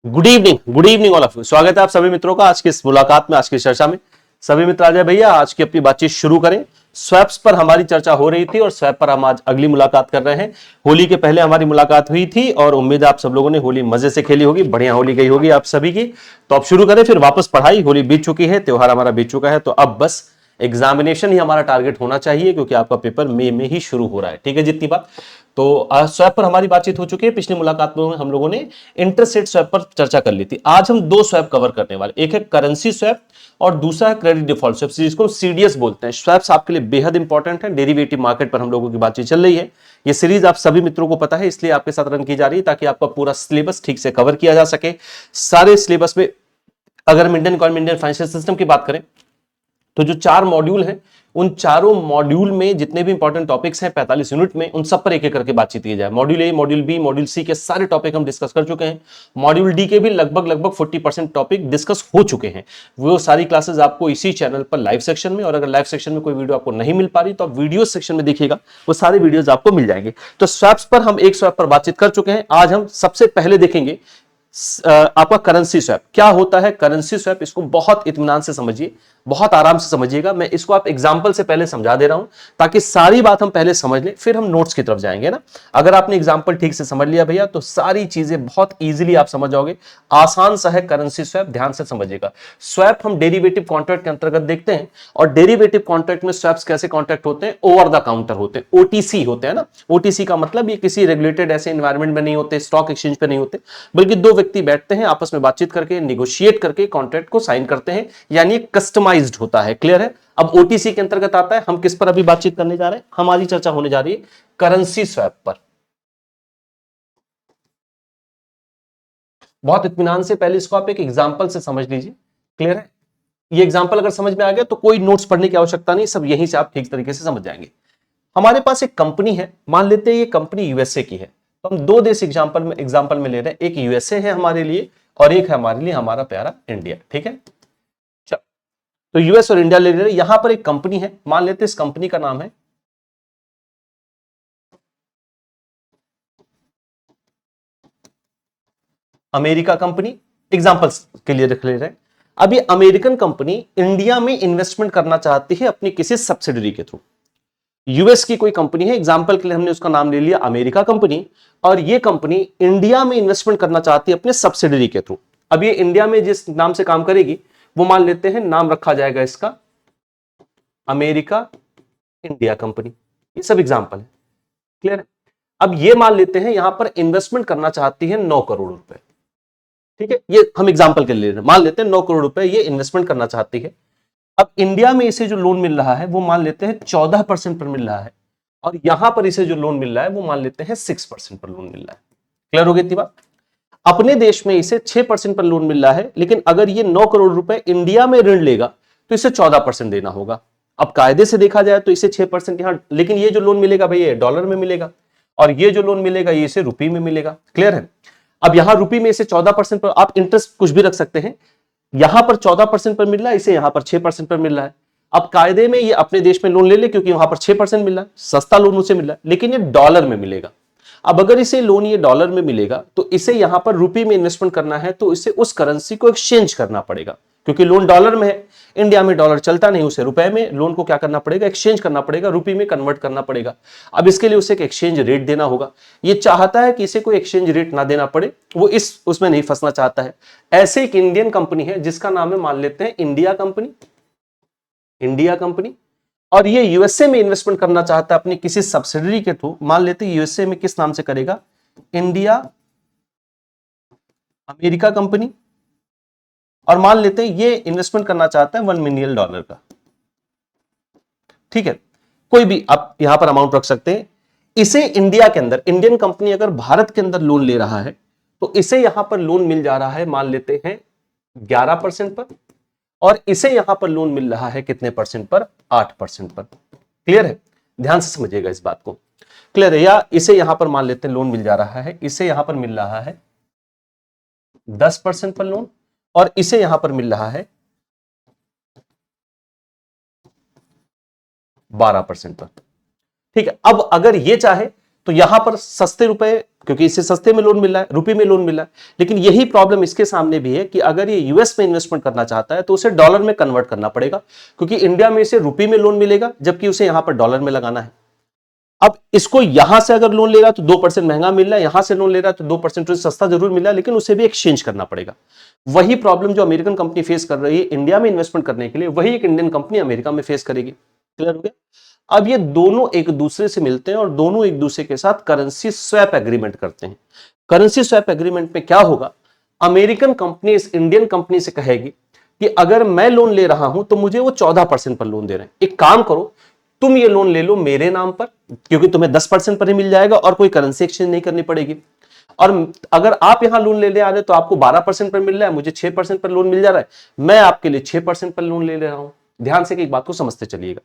Good evening all of you. स्वागत है आप सभी मित्रों का आज की इस मुलाकात में, आज की चर्चा में। सभी मित्र आ जाए भैया, आज की अपनी बातचीत शुरू करें। स्वैप्स पर हमारी चर्चा हो रही थी और स्वैप पर हम आज अगली मुलाकात कर रहे हैं। होली के पहले हमारी मुलाकात हुई थी और उम्मीद है आप सब लोगों ने होली मजे से खेली होगी, बढ़िया होली गई होगी आप सभी की। तो अब शुरू करें, फिर वापस पढ़ाई। होली बीत चुकी है, त्योहार हमारा बीत चुका है, तो अब बस एग्जामिनेशन ही हमारा टारगेट होना चाहिए, क्योंकि आपका पेपर मई में ही शुरू हो रहा है। ठीक है, जितनी बात। तो स्वैप पर हमारी बातचीत हो चुकी है। पिछली मुलाकात में हम लोगों ने इंटरेस्ट रेट स्वैप पर चर्चा कर ली थी। आज हम दो स्वैप कवर करने वाले, एक है करेंसी स्वैप और दूसरा है क्रेडिट डिफॉल्ट स्वैप, जिसको सीडीएस बोलते हैं। स्वैप्स आपके लिए बेहद इंपॉर्टेंट है। डेरिवेटिव मार्केट पर हम लोगों की बातचीत चल रही है। ये सीरीज आप सभी मित्रों को पता है, इसलिए आपके साथ रन की जा रही है, ताकि आपका पूरा सिलेबस ठीक से कवर किया जा सके। सारे सिलेबस में अगर हम Indian economy, Indian financial system की बात करें, तो जो 4 मॉड्यूल हैं, उन चारों मॉड्यूल में जितने भी इंपॉर्टेंट टॉपिक्स हैं 45 यूनिट में, उन सब पर एक एक करके बातचीत की जाए। Module A, module B, module C के सारे टॉपिक हम डिस्कस कर चुके हैं। मॉड्यूल डी के भी लगभग 40% टॉपिक डिस्कस हो चुके हैं। वो सारी क्लासेस आपको इसी चैनल पर लाइव सेक्शन में, और अगर लाइव सेक्शन में कोई वीडियो आपको नहीं मिल पा रही तो आप वीडियो सेक्शन में देखिएगा, वो सारे वीडियोज आपको मिल जाएंगे। तो स्वैप्स पर हम एक स्वैप पर बातचीत कर चुके हैं। आज हम सबसे पहले देखेंगे आपका करेंसी स्वैप क्या होता है। करेंसी स्वैप, इसको बहुत इत्मीनान से समझिए, बहुत आराम से समझिएगा। मैं इसको आप एग्जांपल से पहले समझा दे रहा हूं, ताकि सारी बात हम पहले समझ लें, फिर हम नोट्स की तरफ जाएंगे ना। अगर आपने एग्जांपल ठीक से समझ लिया भैया, तो सारी चीजें बहुत इजीली आप समझ जाओगे। आसान सा है करेंसी स्वैप, ध्यान से समझिएगा। स्वैप हम डेरिवेटिव कॉन्ट्रैक्ट के अंतर्गत देखते हैं, और डेरिवेटिव कॉन्ट्रैक्ट में स्वैप्स कैसे कॉन्ट्रैक्ट होते हैं, ओवर द काउंटर होते हैं, ओटीसी होते हैं ना। ओटीसी का मतलब ये किसी रेगुलेटेड ऐसे एनवायरमेंट में नहीं होते, स्टॉक एक्सचेंज पे नहीं होते, बल्कि दो व्यक्ति बैठते हैं, आपस में बातचीत करके, निगोशिएट करके कॉन्ट्रैक्ट को साइन करते हैं, यानी कस्टमाइज्ड होता है। क्लियर है। अब ओटीसी के अंतर्गत आता है। हम किस पर अभी बातचीत करने जा रहे हैं, हमारी चर्चा होने जा रही है करेंसी स्वैप पर। बहुत इत्मीनान से पहले इसको आप एक एग्जांपल से समझ लीजिए। क्लियर है। ये एग्जांपल अगर समझ में आ गया तो कोई नोट्स पढ़ने की आवश्यकता नहीं, सब यहीं से आप ठीक तरीके से समझ जाएंगे। हमारे पास एक कंपनी है, मान लेते हैं ये कंपनी यूएसए की है। तो हम दो देश एग्जांपल में ले रहे हैं। एक यूएसए है हमारे लिए, और एक है हमारे लिए हमारा प्यारा इंडिया। ठीक है, चलो तो यूएस और इंडिया ले रहे हैं। यहां पर एक कंपनी है, मान लेते हैं इस कंपनी का नाम है अमेरिका कंपनी। एग्जांपल के लिए रख ले रहे हैं। अब ये अमेरिकन कंपनी इंडिया में इन्वेस्टमेंट करना चाहती है अपनी किसी सब्सिडरी के थ्रू। यूएस की कोई कंपनी है, एग्जांपल के लिए हमने उसका नाम ले लिया अमेरिका कंपनी, और ये कंपनी इंडिया में इन्वेस्टमेंट करना चाहती है अपने सब्सिडरी के थ्रू। अब ये इंडिया में जिस नाम से काम करेगी, वो मान लेते हैं नाम रखा जाएगा इसका अमेरिका इंडिया कंपनी। ये सब एग्जांपल है। क्लियर है। अब ये मान लेते हैं यहां पर इन्वेस्टमेंट करना चाहती है 9 करोड़ रुपए। ठीक है, ये हम एग्जांपल के लिए ले रहे हैं। मान लेते हैं 9 करोड़ रुपए ये इन्वेस्टमेंट करना चाहती है। अब इंडिया में इसे जो लोन मिल रहा है वो मान लेते हैं 14% पर मिल रहा है, और यहां पर इसे जो लोन मिल रहा है वो मान लेते हैं 6% पर लोन मिल रहा है। क्लियर हो गई इतनी बात। अपने देश में इसे 6% पर लोन मिल रहा है, लेकिन अगर ये 9 करोड़ रुपए इंडिया में ऋण लेगा तो इसे 14% देना होगा। अब कायदे से देखा जाए तो इसे 6% यहां, लेकिन ये जो लोन मिलेगा भैया डॉलर में मिलेगा, और ये जो लोन मिलेगा ये इसे रुपये में मिलेगा। क्लियर है। अब यहां रुपये में इसे 14% पर, आप इंटरेस्ट कुछ भी रख सकते हैं। यहां पर 14% पर मिल रहा है, इसे यहां पर 6% पर मिल रहा है। अब कायदे में ये अपने देश में लोन ले ले, क्योंकि वहां पर 6% मिल रहा है, सस्ता लोन उसे मिल रहा है, लेकिन ये डॉलर में मिलेगा। अब अगर इसे लोन ये डॉलर में मिलेगा, तो इसे यहां पर रुपये में इन्वेस्टमेंट करना है, तो इसे उस करेंसी को एक्सचेंज करना पड़ेगा, क्योंकि लोन डॉलर में है। इंडिया में डॉलर चलता नहीं, उसे रुपए में लोन को क्या करना पड़ेगा, एक्सचेंज करना पड़ेगा, रुपये में कन्वर्ट करना पड़ेगा। अब इसके लिए उसे एक एक्सचेंज रेट देना होगा। ये चाहता है कि इसे कोई एक्सचेंज रेट ना देना पड़े, वो उसमें नहीं फंसना चाहता है। ऐसे एक इंडियन कंपनी है जिसका नाम है, मान लेते हैं इंडिया कंपनी। इंडिया कंपनी, और ये यूएसए में इन्वेस्टमेंट करना चाहता है अपनी किसी सब्सिडरी के थ्रू। मान लेते हैं यूएसए में किस नाम से करेगा, इंडिया अमेरिका कंपनी, और मान लेते हैं ये इन्वेस्टमेंट करना चाहता है $1 मिलियन का। ठीक है, कोई भी आप यहां पर अमाउंट रख सकते हैं। इसे इंडिया के अंदर, इंडियन कंपनी अगर भारत के अंदर लोन ले रहा है, तो इसे यहां पर लोन मिल जा रहा है, मान लेते हैं 11% पर, और इसे यहां पर लोन मिल रहा है कितने परसेंट पर, 8% पर। क्लियर है। ध्यान से समझिएगा इस बात को। क्लियर है। या इसे यहां पर मान लेते हैं लोन मिल जा रहा है, इसे यहां पर मिल रहा है 10% पर लोन, और इसे यहां पर मिल रहा है 12% पर। ठीक है। अब अगर ये चाहे तो यहां पर सस्ते रुपए, क्योंकि इससे सस्ते में लोन मिल रहा है, रुपए में लोन मिल रहा है। लेकिन यही प्रॉब्लम इसके सामने भी है कि अगर ये यूएस में इन्वेस्टमेंट करना चाहता है तो उसे डॉलर में कन्वर्ट करना पड़ेगा, क्योंकि इंडिया में इसे रुपए में लोन मिलेगा जबकि उसे यहां पर डॉलर में लगाना है। अब इसको यहां से अगर लोन ले रहा है तो 2% महंगा मिल रहा है, यहां से लोन ले रहा है तो 2% सस्ता जरूर मिल रहा है, लेकिन उसे भी एक्सचेंज करना पड़ेगा। वही प्रॉब्लम जो अमेरिकन कंपनी फेस कर रही है इंडिया में इन्वेस्टमेंट करने के लिए, वही एक इंडियन कंपनी अमेरिका में फेस करेगी। क्लियर हो गया? अब ये दोनों एक दूसरे से मिलते हैं और दोनों एक दूसरे के साथ करेंसी स्वैप एग्रीमेंट करते हैं। करेंसी स्वैप एग्रीमेंट में क्या होगा, अमेरिकन कंपनी इस इंडियन कंपनी से कहेगी कि अगर मैं लोन ले रहा हूं तो मुझे वो 14% पर लोन दे रहे हैं, एक काम करो तुम ये लोन ले लो मेरे नाम पर, क्योंकि तुम्हें 10% पर ही मिल जाएगा और कोई करेंसी एक्सचेंज नहीं करनी पड़ेगी। और अगर आप यहां लोन लेने आ रहे हो तो आपको 12% पर मिल रहा है, मुझे 6% पर लोन मिल जा रहा है, मैं आपके लिए 6% पर लोन ले रहा हूं। ध्यान से एक बात को समझते चलिएगा।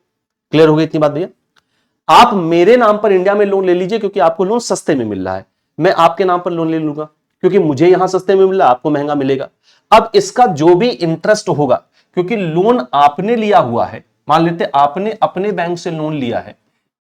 क्लियर हो गई इतनी बात भैया? आप मेरे नाम पर इंडिया में लोन ले लीजिए क्योंकि आपको लोन सस्ते में मिल रहा है, मैं आपके नाम पर लोन ले लूंगा क्योंकि मुझे यहां सस्ते में मिल रहा है, आपको महंगा मिलेगा। अब इसका जो भी इंटरेस्ट होगा, क्योंकि लोन आपने लिया हुआ है, मान लेते आपने अपने बैंक से लोन लिया है,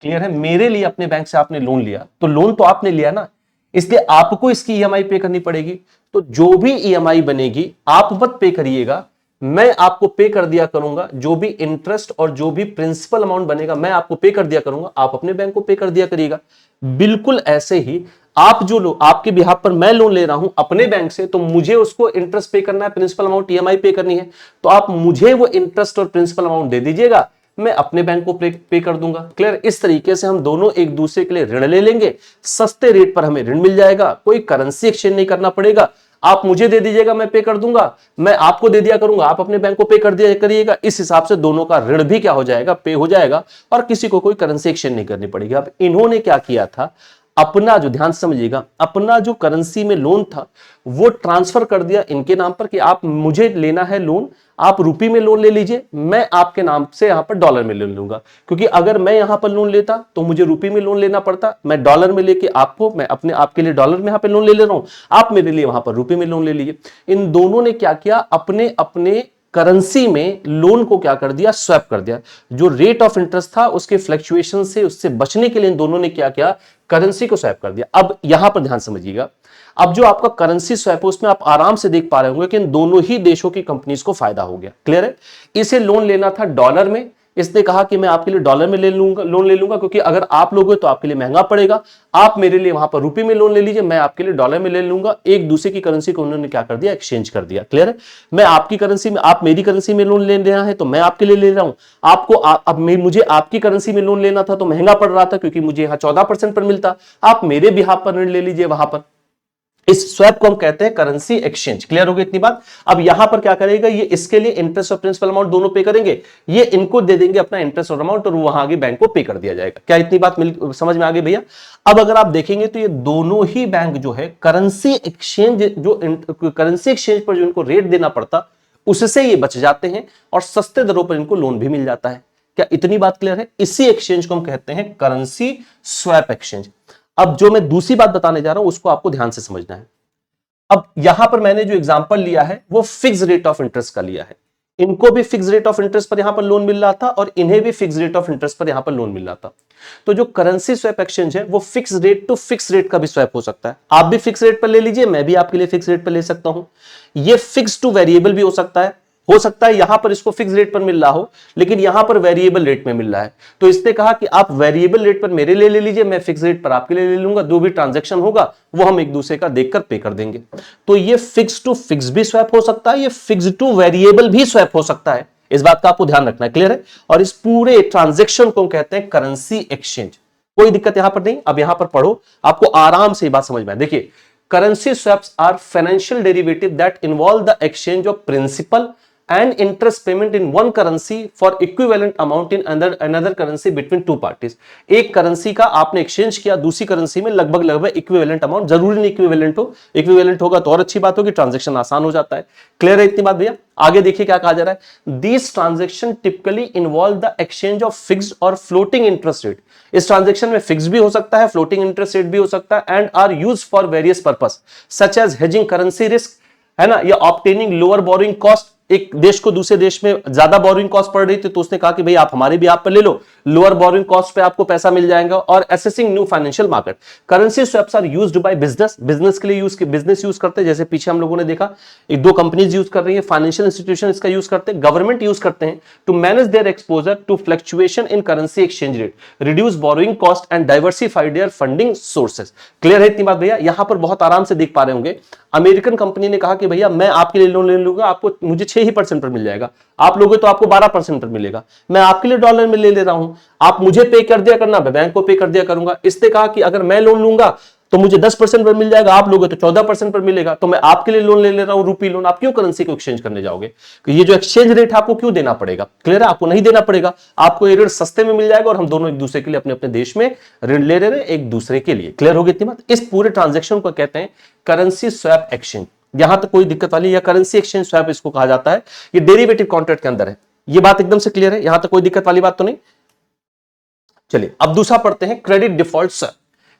क्लियर है, मेरे लिए अपने बैंक से आपने लोन लिया, तो लोन तो आपने लिया ना, इसलिए आपको इसकी ईएमआई पे करनी पड़ेगी। तो जो भी ईएमआई बनेगी आप मत पे करिएगा, मैं आपको पे कर दिया करूंगा। जो भी इंटरेस्ट और जो भी प्रिंसिपल अमाउंट बनेगा मैं आपको पे कर दिया करूंगा, आप अपने बैंक को पे कर दिया करिएगा। बिल्कुल ऐसे ही आप जो लो, आपके बिहाफ पर मैं लोन ले रहा हूं अपने बैंक से, तो मुझे उसको इंटरेस्ट पे करना है, प्रिंसिपल अमाउंट ईएमआई पे करनी है, तो आप मुझे वो इंटरेस्ट और प्रिंसिपल अमाउंट दे दीजिएगा, मैं अपने बैंक को पे कर दूंगा। क्लियर? इस तरीके से हम दोनों एक दूसरे के लिए ऋण ले लेंगे, सस्ते रेट पर हमें ऋण मिल जाएगा, कोई करेंसी एक्सचेंज नहीं करना पड़ेगा, आप मुझे दे दीजिएगा मैं पे कर दूंगा, मैं आपको दे दिया करूंगा आप अपने बैंक को पे कर दिया करिएगा। इस हिसाब से दोनों का ऋण भी क्या हो जाएगा, पे हो जाएगा, और किसी को कोई करेंसी एक्सचेंज नहीं करनी पड़ेगी। अब इन्होंने क्या किया था, अपना जो, ध्यान समझिएगा, अपना जो करेंसी में लोन था वो ट्रांसफर कर दिया इनके नाम पर कि आप, मुझे लेना है लोन, आप रुपए में लोन ले लीजिए, मैं आपके नाम से यहां पर डॉलर में ले लूंगा, क्योंकि अगर मैं यहां पर लोन लेता तो मुझे रुपए में लोन लेना पड़ता, मैं डॉलर में लेके आपको, मैं अपने आपके लिए डॉलर में यहां पर लोन ले रहा हूं, आप मेरे लिए वहां पर रुपए में लोन ले लीजिए। इन दोनों ने क्या किया, अपने अपने करेंसी में लोन को क्या कर दिया, स्वैप कर दिया। जो रेट ऑफ इंटरेस्ट था उसके फ्लक्चुएशन से, उससे बचने के लिए इन दोनों ने क्या किया, करेंसी को स्वैप कर दिया। अब यहां पर ध्यान समझिएगा, अब जो आपका करेंसी स्वैप है उसमें आप आराम से देख पा रहे होंगे कि इन दोनों ही देशों की कंपनीज को फायदा हो गया। क्लियर है? इसे लोन लेना था डॉलर में, इसने कहा कि मैं आपके लिए डॉलर में ले लूंगा, लोन ले लूंगा, क्योंकि अगर आप लोगे तो आपके लिए महंगा पड़ेगा, आप मेरे लिए वहां पर रुपए में लोन ले लीजिए, मैं आपके लिए डॉलर में ले लूंगा। एक दूसरे की करेंसी को उन्होंने क्या कर दिया, एक्सचेंज कर दिया। क्लियर है? मैं आपकी करेंसी में, आप मेरी करेंसी में लोन ले रहा है तो मैं आपके लिए ले रहा हूं, आपको अब मुझे आपकी करेंसी में लोन लेना था तो महंगा पड़ रहा था क्योंकि मुझे यहां 14% पर मिलता, आप मेरे बिहाफ पर ऋण ले लीजिए वहां पर। इस स्वैप को हम कहते हैं करेंसी एक्सचेंज। क्लियर हो गई इतनी बात? अब यहां पर क्या करेगा, ये इसके लिए इंटरेस्ट और प्रिंसिपल अमाउंट दोनों पे करेंगे, ये इनको दे देंगे अपना इंटरेस्ट और अमाउंट, और वहां आगे बैंक को पे कर दिया जाएगा। क्या इतनी बात समझ में आ गई भैया? अब अगर आप देखेंगे तो ये दोनों ही बैंक जो है करेंसी एक्सचेंज, जो करेंसी एक्सचेंज पर जो इनको रेट देना पड़ता उससे ये बच जाते हैं और सस्ते दरों पर इनको लोन भी मिल जाता है। क्या इतनी बात क्लियर है? इसी एक्सचेंज को हम कहते हैं करेंसी स्वैप एक्सचेंज। अब जो मैं दूसरी बात बताने जा रहा हूं उसको आपको ध्यान से समझना है। अब यहां पर मैंने जो एग्जांपल लिया है वो फिक्स रेट ऑफ इंटरेस्ट का लिया है, इनको भी फिक्स रेट ऑफ इंटरेस्ट पर यहां पर लोन मिल रहा था और इन्हें भी फिक्स रेट ऑफ इंटरेस्ट पर यहां पर लोन मिल रहा था। तो जो करेंसी स्वैप एक्सचेंज है वो fix rate to fix rate का भी स्वैप हो सकता है, आप भी फिक्स रेट पर ले लीजिए, मैं भी आपके लिए फिक्स रेट पर ले सकता हूं। ये फिक्स टू वेरिएबल भी हो सकता है यहां पर इसको फिक्स रेट पर मिल रहा हो लेकिन यहां पर वेरिएबल रेट में मिल रहा है, तो इसने कहा कि आप वेरिएबल रेट पर मेरे लिए ले लीजिए, मैं फिक्स रेट पर आपके लिए ले लूंगा, जो भी ट्रांजैक्शन होगा वो हम एक दूसरे का देखकर पे कर देंगे। तो ये फिक्स टू फिक्स भी स्वैप हो सकता है, ये फिक्स टू वेरिएबल भी स्वैप हो सकता है, इस बात का आपको ध्यान रखना है। क्लियर है? और इस पूरे ट्रांजैक्शन को कहते हैं करेंसी एक्सचेंज। कोई दिक्कत यहां पर नहीं। अब यहां पर पढ़ो, आपको आराम से बात समझ में आए। देखिए, currency swaps are financial derivative that involve the exchange of principal and interest payment in one currency for equivalent amount in another currency between two parties। एक करेंसी का आपने एक्सचेंज किया दूसरी करेंसी में लगभग इक्विवेलेंट अमाउंट, जरूरी नहीं equivalent हो, इक्विवेलेंट होगा तो और अच्छी बात होगी, ट्रांजैक्शन आसान हो जाता है। क्लियर है इतनी बात भैया? आगे देखिए क्या कहा जा रहा है, this transaction typically involve the exchange of fixed और फ्लोटिंग इंटरेस्ट रेट। इस ट्रांजैक्शन में फिक्स भी हो सकता है, फ्लोटिंग इंटरेस्ट रेट भी हो सकता है, and are used for various purpose such as hedging currency risk, है ना, या ऑब्टेनिंग लोअर बोरिंग कॉस्ट, एक देश को दूसरे देश में ज्यादा बोरिंग कॉस्ट पड़ रही थी तो उसने कहा कि भाई आप हमारे भी आप पे ले लो, लोअर बोरिंग कॉस्ट पे आपको पैसा मिल जाएगा। और accessing new financial market, currency swaps are used by business, business के लिए बिजनेस यूज करते हैं, जैसे पीछे हम लोगों ने देखा एक दो कंपनीज यूज कर रही है, फाइनेंशियल इंस्टीट्यूशन इसका यूज करते हैं, गवर्नमेंट यूज करते हैं to manage their exposure to fluctuation in currency exchange rate, reduce boring cost and diversify their funding sources. Clear है इतनी बात भैया? यहां पर बहुत आराम से देख पा रहे होंगे, अमेरिकन कंपनी ने कहा कि भैया मैं आपके लिए लोन ले लूंगा, आपको मुझे 6% पर मिल जाएगा, आप लोगे तो आपको 12% पर मिलेगा, मैं आपके लिए डॉलर में ले रहा हूं, आप मुझे पे कर दिया करना, मैं बैंक को पे कर दिया करूंगा। इसने कहा कि अगर मैं लोन लूंगा तो मुझे 10% पर मिल जाएगा, आप लोगे तो 14% पर मिलेगा, तो मैं आपके लिए लोन ले रहा हूं रूपी लोन, आप क्यों करेंसी को एक्सचेंज करने जाओगे? तो ये जो एक्सचेंज रेट है आपको क्यों देना पड़ेगा? क्लियर है, आपको नहीं देना पड़ेगा, आपको ये ऋण सस्ते में मिल जाएगा और हम दोनों एक दूसरे के लिए अपने अपने देश में ऋण ले रहे हैं एक दूसरे के लिए। क्लियर होगी इतनी बात? इस पूरे ट्रांजेक्शन को कहते हैं करेंसी स्वैप एक्सचेंज। यहां तक कोई दिक्कत वाली, या करेंसी एक्सचेंज स्वैप इसको कहा जाता है, ये डेरिवेटिव कॉन्ट्रैक्ट के अंदर है। ये बात एकदम से क्लियर है, यहां तक कोई दिक्कत वाली बात तो नहीं? चलिए अब दूसरा पढ़ते हैं, credit default swap.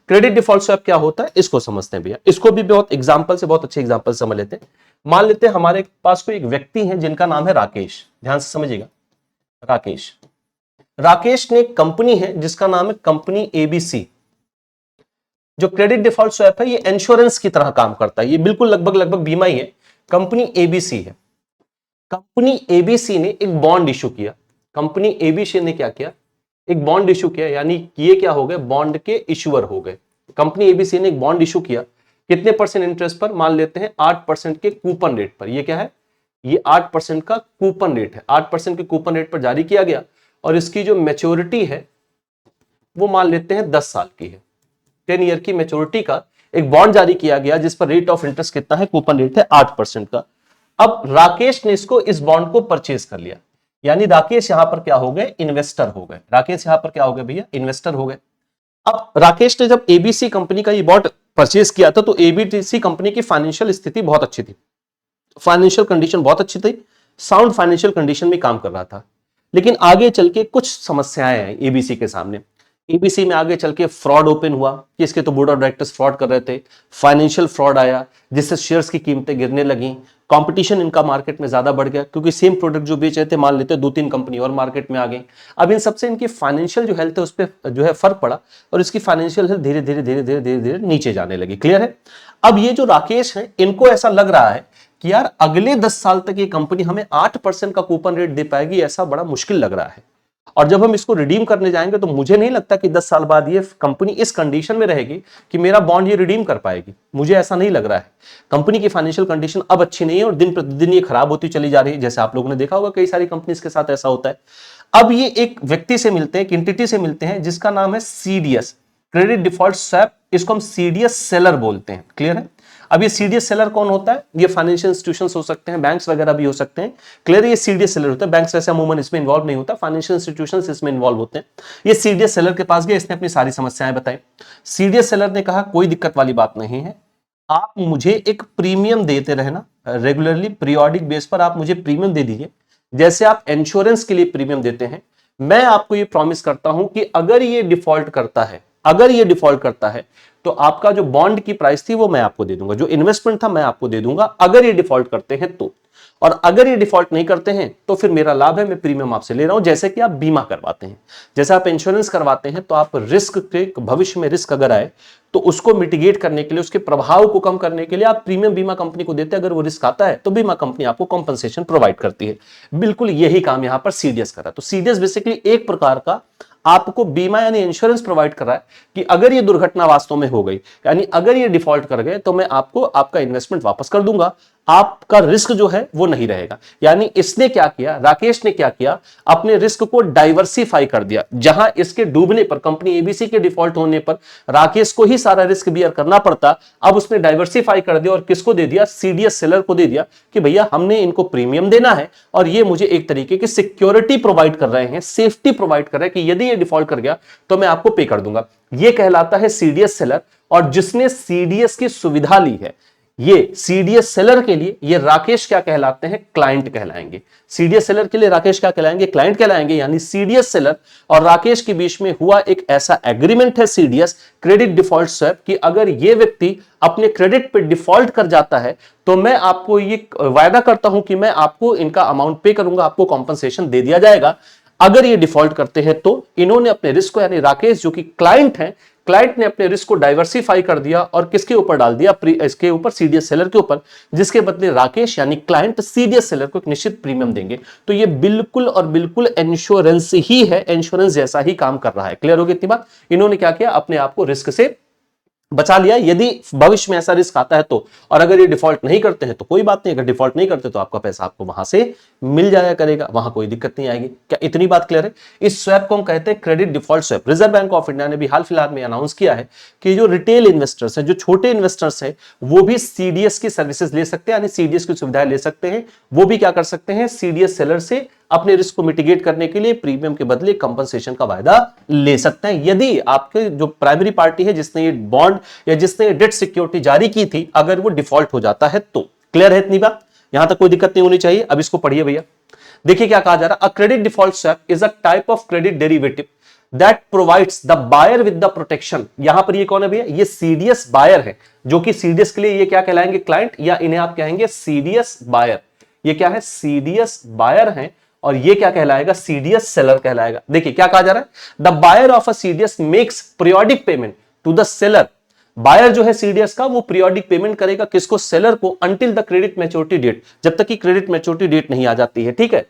Credit default swap क्या होता है इसको समझते हैं भैया, इसको भी बहुत एग्जांपल से, बहुत अच्छे एग्जांपल से समझ लेते हैं। मान लेते हैं हमारे पास कोई एक व्यक्ति है जिनका नाम है राकेश, ध्यान से समझिएगा, राकेश। राकेश ने एक कंपनी है जिसका नाम है कंपनी एबीसी। जो क्रेडिट डिफॉल्ट स्वैप है ये इंश्योरेंस की तरह काम करता है, ये बिल्कुल लगभग बीमा ही है। कंपनी एबीसी है, कंपनी एबीसी ने एक बॉन्ड इशू किया, कंपनी एबीसी ने क्या किया, एक बॉन्ड इशू किया, यानी ये क्या हो गए, बॉन्ड के इशूअर हो गए। कंपनी एबीसी ने एक बॉन्ड इशू किया, कितने परसेंट इंटरेस्ट पर? मान लेते हैं 8% के कूपन रेट पर। ये क्या है, ये 8% का कूपन रेट है, 8% के कूपन रेट पर जारी किया गया और इसकी जो मैच्योरिटी है वो मान लेते हैं 10 साल की है, 10 ईयर की मैच्योरिटी का एक बॉन्ड जारी किया गया जिस पर रेट ऑफ इंटरेस्ट कितना है, कूपन रेट है 8% का। अब राकेश ने इसको, इस बॉन्ड को परचेज कर लिया, यानी राकेश यहां पर क्या हो गए, इन्वेस्टर हो गए। राकेश यहां पर क्या हो गए भैया, इन्वेस्टर हो गए। अब राकेश ने जब एबीसी कंपनी का ये बॉन्ड परचेज किया था तो एबीसी कंपनी की फाइनेंशियल स्थिति बहुत अच्छी थी, फाइनेंशियल कंडीशन बहुत अच्छी थी, साउंड फाइनेंशियल कंडीशन में काम कर रहा था। लेकिन आगे चल के कुछ समस्याएं आई एबीसी के सामने। एबीसी में आगे चल के फ्रॉड ओपन हुआ कि इसके तो बोर्ड ऑफ डायरेक्टर्स फ्रॉड कर रहे थे, फाइनेंशियल फ्रॉड आया जिससे शेयर्स की कीमतें गिरने लगी, कंपटीशन इनका मार्केट में ज्यादा बढ़ गया क्योंकि सेम प्रोडक्ट जो बेच रहे थे, मान लेते 2-3 कंपनी और मार्केट में आ गई। अब इन सबसे इनकी फाइनेंशियल जो हेल्थ है उस पर जो है फर्क पड़ा और इसकी फाइनेंशियल हेल्थ धीरे धीरे धीरे धीरे धीरे धीरे नीचे जाने लगी। क्लियर है? अब ये जो राकेश है इनको ऐसा लग रहा है कि यार अगले 10 साल तक ये कंपनी हमें 8% का कूपन रेट दे पाएगी, ऐसा बड़ा मुश्किल लग रहा है। और जब हम इसको रिडीम करने जाएंगे तो मुझे नहीं लगता कि 10 साल बाद ये कंपनी इस कंडीशन में रहेगी कि मेरा बॉन्ड ये रिडीम कर पाएगी, मुझे ऐसा नहीं लग रहा है। कंपनी की फाइनेंशियल कंडीशन अब अच्छी नहीं है और दिन प्रतिदिन ये खराब होती चली जा रही है, जैसे आप लोगों ने देखा होगा कई सारी कंपनीज के साथ ऐसा होता है। अब ये एक व्यक्ति से मिलते हैं, एक एंटिटी से मिलते हैं जिसका नाम है सीडीएस, क्रेडिट डिफॉल्ट स्वैप, इसको हम सीडीएस सेलर बोलते हैं। क्लियर है? अब ये सीडीएस सेलर कौन होता है? ये फाइनेंशियल इंस्टीट्यूशंस हो सकते हैं, बैंक्स वगैरह भी हो सकते हैं। क्लियर है? ये सीडीएस सेलर होता है, बैंक्स वैसे अमूमन इसमें इन्वॉल्व नहीं होता, फाइनेंशियल इंस्टीट्यूशंस इसमें इन्वॉल्व होते हैं। ये सीडीएस सेलर के पास गया, इसने अपनी सारी समस्याएं बताई। सीडीएस सेलर ने कहा कोई दिक्कत वाली बात नहीं है, आप मुझे एक प्रीमियम देते रहना रेगुलरली, पीरियोडिक बेस पर आप मुझे प्रीमियम दे दीजिए, जैसे आप इंश्योरेंस के लिए प्रीमियम देते हैं। मैं आपको ये प्रॉमिस करता हूं कि अगर ये डिफॉल्ट करता है, अगर ये डिफॉल्ट करता है तो आपका जो बॉन्ड की प्राइस थी वो मैं आपको दे दूंगा, जो इन्वेस्टमेंट था मैं आपको दे दूंगा, अगर ये डिफॉल्ट करते हैं तो। और अगर ये डिफॉल्ट नहीं करते हैं तो फिर मेरा लाभ है, मैं प्रीमियम आपसे ले रहा हूं, जैसे कि आप बीमा करवाते हैं, जैसे आप इंश्योरेंस करवाते हैं तो आप रिस्क के, भविष्य में रिस्क अगर आए तो उसको मिटिगेट करने के लिए, उसके प्रभाव को कम करने के लिए आप प्रीमियम बीमा कंपनी को देते हैं। अगर वो रिस्क आता है तो बीमा कंपनी आपको कॉम्पनसेशन प्रोवाइड करती है। बिल्कुल यही काम यहां पर सीडीएस कर रहा है। तो सीडीएस बेसिकली एक प्रकार का आपको बीमा यानी इंश्योरेंस प्रोवाइड कर रहा है कि अगर ये दुर्घटना वास्तव में हो गई, यानी अगर ये डिफॉल्ट कर गए तो मैं आपको आपका इन्वेस्टमेंट वापस कर दूंगा, आपका रिस्क जो है वो नहीं रहेगा। यानी इसने क्या किया, राकेश ने क्या किया, अपने रिस्क को डाइवर्सिफाई कर दिया। जहां इसके डूबने पर, कंपनी एबीसी के डिफॉल्ट होने पर राकेश को ही सारा रिस्क बियर करना पड़ता, अब उसने डाइवर्सिफाई कर दिया और किसको दे दिया, सीडीएस सेलर को दे दिया कि भैया हमने इनको प्रीमियम देना है और ये मुझे एक तरीके की सिक्योरिटी प्रोवाइड कर रहे हैं, सेफ्टी प्रोवाइड कर रहे हैं कि यदि ये डिफॉल्ट कर गया तो मैं आपको पे कर दूंगा। ये कहलाता है सीडीएस सेलर। और जिसने सीडीएस की सुविधा ली है, ये सीडीएस सेलर के लिए ये राकेश क्या कहलाते हैं, क्लाइंट कहलाएंगे। सीडीएस सेलर के लिए राकेश क्या कहलाएंगे, क्लाइंट कहलाएंगे। यानी सीडीएस सेलर और राकेश के बीच में हुआ एक ऐसा एग्रीमेंट है सीडीएस, क्रेडिट डिफॉल्ट स्वैप, कि अगर ये व्यक्ति अपने क्रेडिट पे डिफॉल्ट कर जाता है तो मैं आपको ये वायदा करता हूं कि मैं आपको इनका अमाउंट पे करूंगा, आपको कॉम्पनसेशन दे दिया जाएगा अगर ये डिफॉल्ट करते हैं। तो इन्होंने अपने रिस्क को, यानी राकेश जो कि क्लाइंट है, क्लाइंट ने अपने रिस्क को डाइवर्सिफाई कर दिया और किसके ऊपर डाल दिया, इसके ऊपर, सीडीएस सेलर के ऊपर, जिसके बदले राकेश यानी क्लाइंट सीडीएस सेलर को एक निश्चित प्रीमियम देंगे। तो ये बिल्कुल और बिल्कुल इंश्योरेंस ही है, इंश्योरेंस जैसा ही काम कर रहा है। क्लियर हो गई इतनी बात। इन्होंने क्या किया, अपने आप को रिस्क से बचा लिया यदि भविष्य में ऐसा रिस्क आता है तो। और अगर ये डिफॉल्ट नहीं करते हैं तो कोई बात नहीं, अगर डिफॉल्ट नहीं करते तो आपका पैसा आपको वहां से मिल जाया करेगा, वहां कोई दिक्कत नहीं आएगी। क्या इतनी बात क्लियर है। इस स्वैप को हम कहते हैं credit default swap. Reserve bank of India ने भी हाल फिलहाल में अनाउंस किया है कि जो रिटेल इन्वेस्टर्स हैं, जो छोटे इन्वेस्टर्स हैं, वो भी सीडीएस की सर्विसेज ले सकते हैं, यानी सीडीएस की सुविधाएं ले सकते हैं। वो भी क्या कर सकते हैं, सीडीएस सेलर से अपने रिस्क को मिटिगेट करने के लिए प्रीमियम के बदले कंपनसेशन का वायदा ले सकते हैं। यदि आपके जो प्राइमरी पार्टी है जिसने ये बॉन्ड या जिसने डेट सिक्योरिटी जारी की थी, अगर वो डिफॉल्ट हो जाता है तो। क्लियर है इतनी बात, यहां तक कोई दिक्कत नहीं होनी चाहिए। अब इसको पढ़िए भैया, देखिए क्या कहा जा रहा है। A credit default swap is a type of credit derivative that provides the buyer with the protection. यहां पर ये कौन है भैया, ये सीडीएस बायर है, जो कि सीडीएस के लिए ये क्या कहलाएंगे, क्लाइंट, या इन्हें आप कहेंगे सीडीएस बायर। ये क्या है, सीडीएस बायर है, और ये क्या कहलाएगा, सीडीएस सेलर कहलाएगा। देखिए क्या कहा जा रहा है, the buyer of a CDS makes periodic payment to the seller. Buyer जो है सीडीएस का, वो पीरियोडिक पेमेंट करेगा किसको, सेलर को, until the credit maturity date, जब तक कि क्रेडिट मैच्योरिटी डेट नहीं आ जाती है। ठीक है।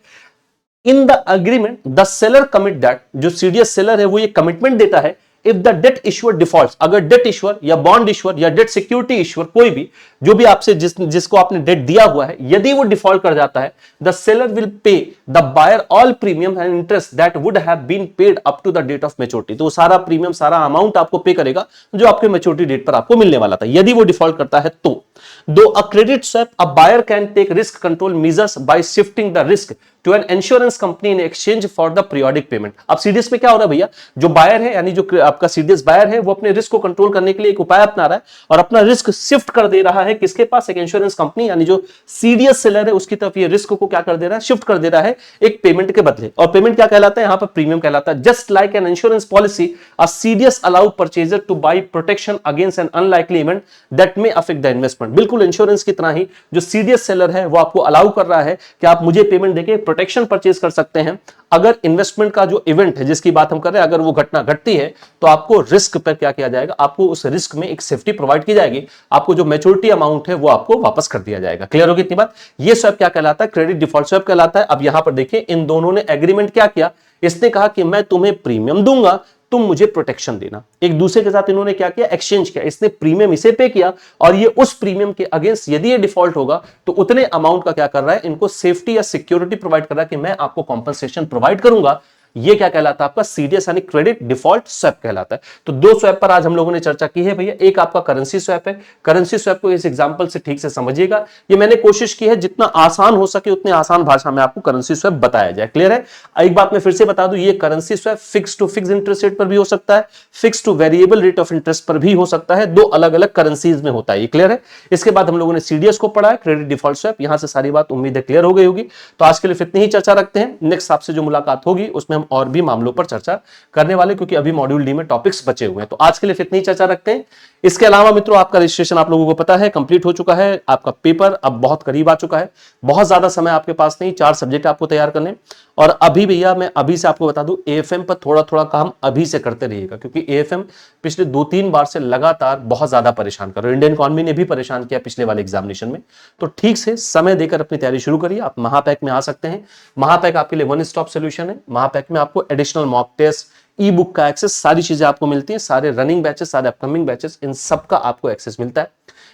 In the agreement the seller commit that, जो सीडीएस सेलर है वो ये कमिटमेंट देता है, if the debt issuer default, अगर डेट इश्यूअर या बॉन्ड इश्यूअर या डेट सिक्योरिटी इश्यूअर, कोई भी जो भी आपसे जिसको आपने डेट दिया हुआ है, यदि वो डिफॉल्ट कर जाता है, the seller will pay the buyer all premium and interest that would have been paid up to the date of maturity. तो सारा प्रीमियम, सारा अमाउंट आपको पे करेगा जो आपके मैच्योरिटी डेट पर आपको मिलने वाला था, यदि वो डिफॉल्ट करता है तो। Through a credit swap, a buyer can take risk control measures by shifting the risk to an insurance company in exchange for the periodic payment. अब सीडीएस में क्या हो रहा है भैया, जो बायर है, यानी जो आपका सीडीएस बायर है, वो अपने रिस्क को कंट्रोल करने के लिए एक उपाय अपना रहा है और अपना रिस्क शिफ्ट कर दे रहा है किसके पास, एक इंश्योरेंस कंपनी, यानी जो सीडीएस सेलर है उसकी तरफ ये रिस्क को क्या कर दे रहा है, शिफ्ट कर दे रहा है एक पेमेंट के बदले। और पेमेंट क्या कहलाता है, यहां पर प्रीमियम कहलाता है। Just like an insurance policy, a CDS allow purchaser to buy protection against an unlikely event that may affect the investment. बिल्कुल इंश्योरेंस की तरह ही जो सीडीएस सेलर है वो आपको अलाउ कर रहा है कि आप मुझे पेमेंट देके प्रोटेक्शन परचेज कर सकते हैं। अगर इन्वेस्टमेंट का जो इवेंट है जिसकी बात हम कर रहे हैं, अगर वो घटना घटती है तो आपको रिस्क पर क्या किया जाएगा, आपको उस रिस्क में एक सेफ्टी प्रोवाइड की जाएगी, आपको जो मैच्योरिटी अमाउंट है वो आपको वापस कर दिया जाएगा। क्लियर होगी इतनी बात। ये स्वैप क्या कहलाता है, क्रेडिट डिफॉल्ट स्वैप कहलाता है। अब यहां पर देखिए इन दोनों ने एग्रीमेंट क्या किया, इसने कहा कि मैं तुम्हें प्रीमियम दूंगा, तुम मुझे प्रोटेक्शन देना। एक दूसरे के साथ इन्होंने क्या किया, एक्सचेंज किया। इसने प्रीमियम इसे पे किया और ये उस प्रीमियम के अगेंस्ट यदि ये डिफॉल्ट होगा तो उतने अमाउंट का क्या कर रहा है, इनको सेफ्टी या सिक्योरिटी प्रोवाइड कर रहा है कि मैं आपको कॉम्पनसेशन प्रोवाइड करूंगा। ये क्या कहलाता है, आपका सीडीएस यानी क्रेडिट डिफॉल्ट स्वैप कहलाता है। तो दो स्वैप पर आज हम लोगों ने चर्चा की है भैया। एक आपका करेंसी स्वैप है, करेंसी स्वैप को इस एग्जांपल से ठीक से समझिएगा। ये मैंने कोशिश की है जितना आसान हो सके उतनी आसान भाषा में आपको करेंसी स्वैप बताया जाए। क्लियर है। एक बात मैं फिर से बता दूं, ये currency swap fix to fix interest rate पर भी हो सकता है, fix to variable rate of interest पर भी हो सकता है, दो अलग अलग करेंसीज में होता है। ये क्लियर है। इसके बाद हम लोगों ने सीडीएस को पढ़ा है, क्रेडिट डिफॉल्ट स्वैप। यहां से सारी बात उम्मीद है क्लियर हो गई होगी। तो आज के लिए इतनी ही चर्चा रखते हैं। नेक्स्ट आपसे जो मुलाकात होगी उसमें हम और भी मामलों पर चर्चा करने वाले, क्योंकि अभी मॉड्यूल डी में टॉपिक्स बचे हुए हैं। तो आज के लिए इतनी चर्चा रखते हैं। इसके अलावा मित्रों, आपका रजिस्ट्रेशन आप लोगों को पता है कंप्लीट हो चुका है। आपका पेपर अब बहुत करीब आ चुका है, बहुत ज्यादा समय आपके पास नहीं, 4 सब्जेक्ट आपको तैयार करने। और अभी भैया मैं अभी से आपको बता दूं, एएफएम पर थोड़ा थोड़ा काम अभी से करते रहिएगा, क्योंकि एएफएम पिछले 2-3 बार से लगातार बहुत ज्यादा परेशान कर रहे हैं। इंडियन इकोनॉमी ने भी परेशान किया पिछले वाले एग्जामिनेशन में। तो ठीक से समय देकर अपनी तैयारी शुरू करिए। आप महापैक में आ सकते हैं। महापैक आपके लिए वन स्टॉप सोल्यूशन है। महापैक में आपको additional mock test, e book का एक्सेस, सारी चीजें आपको मिलती हैं। सारे रनिंग बैचेस, सारे अपकमिंग बैचेस, इन सब का आपको एक्सेस मिलता है।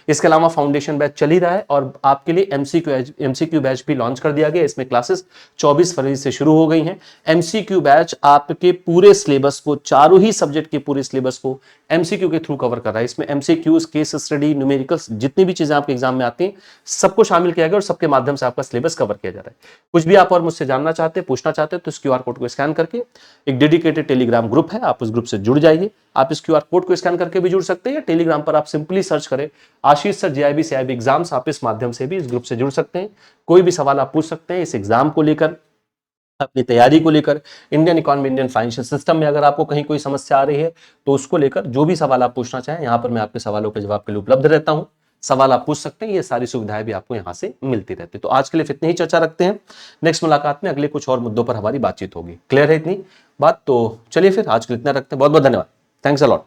इसके अलावा फाउंडेशन बैच चल ही रहा है और आपके लिए एमसीक्यू बैच भी लॉन्च कर दिया गया। इसमें क्लासेस 24 फरवरी से शुरू हो गई हैं। एमसीक्यू बैच आपके पूरे सिलेबस को, चारों ही सब्जेक्ट के पूरे सिलेबस को एमसीक्यू के थ्रू कवर कर रहा है। इसमें एमसीक्यूज, केस स्टडी, न्यूमेरिकल्स, जितनी भी चीजें आपके एग्जाम में आती हैं सबको शामिल किया गया और सबके माध्यम से आपका सिलेबस कवर किया जा रहा है। कुछ भी आप और मुझसे जानना चाहते हैं, पूछना चाहते हैं, तो इस क्यूआर कोड को स्कैन करके एक डेडिकेटेड टेलीग्राम ग्रुप है, आप उस ग्रुप से जुड़ जाइए। आप इस QR कोड को स्कैन करके भी जुड़ सकते हैं, या टेलीग्राम पर आप सिंपली सर्च करें आशीष सर JIB CIB एग्जाम्स, आप इस माध्यम से भी इस ग्रुप से जुड़ सकते हैं। कोई भी सवाल आप पूछ सकते हैं इस एग्जाम को लेकर, अपनी तैयारी को लेकर, Indian economy, Indian financial system में अगर आपको कहीं कोई समस्या आ रही है तो उसको लेकर जो भी सवाल आप पूछना चाहें, यहाँ पर मैं आपके सवालों के जवाब के लिए उपलब्ध रहता हूँ। सवाल आप पूछ सकते हैं, ये सारी सुविधाएं भी आपको यहाँ से मिलती रहती है। तो आज के लिए इतनी ही चर्चा रखते हैं, नेक्स्ट मुलाकात में अगले कुछ और मुद्दों पर हमारी बातचीत होगी। क्लियर है इतनी बात? तो चलिए फिर आज के लिए इतना रखते हैं। बहुत बहुत धन्यवाद, थैंक्स अ लॉट।